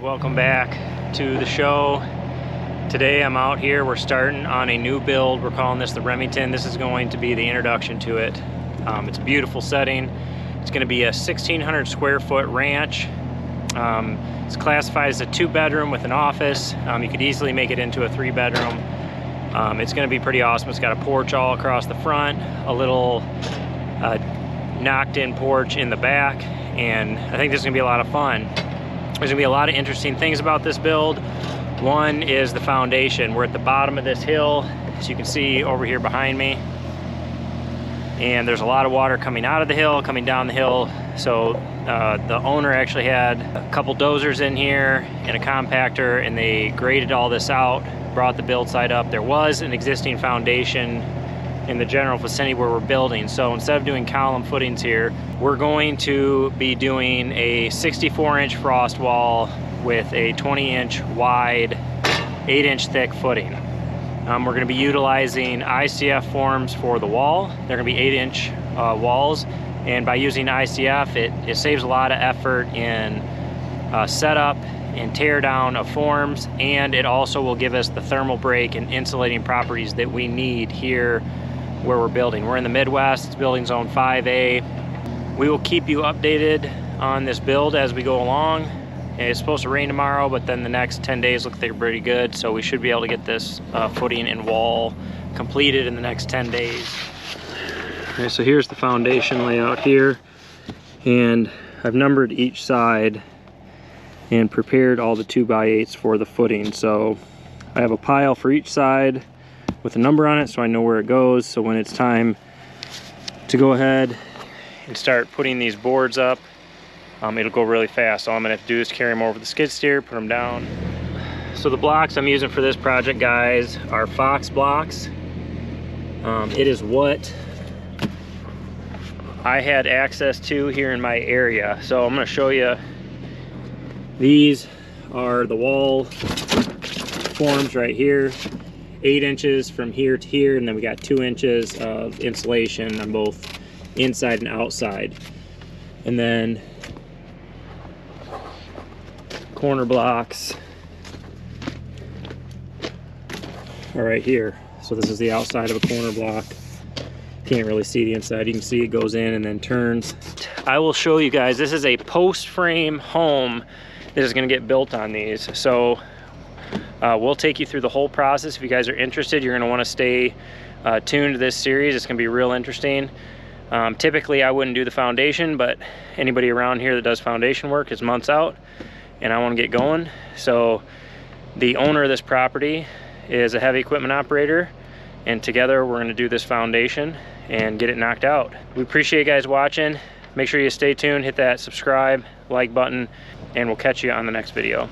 welcome back to the show. Today I'm out here, we're starting on a new build. We're calling this the Remington. This is going to be the introduction to it. It's a beautiful setting. It's going to be a 1,600 square foot ranch. It's classified as a 2-bedroom with an office. You could easily make it into a 3-bedroom. It's going to be pretty awesome. It's got a porch all across the front, a little knocked in porch in the back, and I think this is going to be a lot of fun. There's going to be a lot of interesting things about this build. One is the foundation. We're at the bottom of this hill, as you can see over here behind me. And there's a lot of water coming out of the hill, coming down the hill. So the owner actually had a couple dozers in here and a compactor, and they graded all this out, brought the build site up. There was an existing foundation in the general vicinity where we're building. So instead of doing column footings here, we're going to be doing a 64-inch frost wall with a 20-inch wide, 8-inch thick footing. We're going to be utilizing ICF forms for the wall. They're going to be 8-inch walls, and by using ICF, it saves a lot of effort in setup and tear down of forms, and it also will give us the thermal break and insulating properties that we need here where we're building. We're in the Midwest, it's building zone 5A. We will keep you updated on this build as we go along. It's supposed to rain tomorrow, but then the next 10 days look like they're pretty good, so we should be able to get this footing and wall completed in the next 10 days. Okay, so here's the foundation layout here, and I've numbered each side and prepared all the 2x8s for the footing. So I have a pile for each side with a number on it, so I know where it goes. So when it's time to go ahead and start putting these boards up, it'll go really fast. All I'm gonna have to do is carry them over the skid steer, put them down. So the blocks I'm using for this project, guys, are Fox blocks. It is what I had access to here in my area. So I'm gonna show you. These are the wall forms right here. 8 inches from here to here, and then we got 2 inches of insulation on both inside and outside. And then corner blocks are right here. So this is the outside of a corner block. Can't really see the inside. You can see it goes in and then turns. I will show you guys, this is a post frame home that is going to get built on these. So we'll take you through the whole process. If you guys are interested, you're going to want to stay tuned to this series. It's going to be real interesting. Typically I wouldn't do the foundation, but anybody around here that does foundation work is months out, and I want to get going. So the owner of this property is a heavy equipment operator, and together we're going to do this foundation and get it knocked out. We appreciate you guys watching. Make sure you stay tuned, hit that subscribe, like button, and we'll catch you on the next video.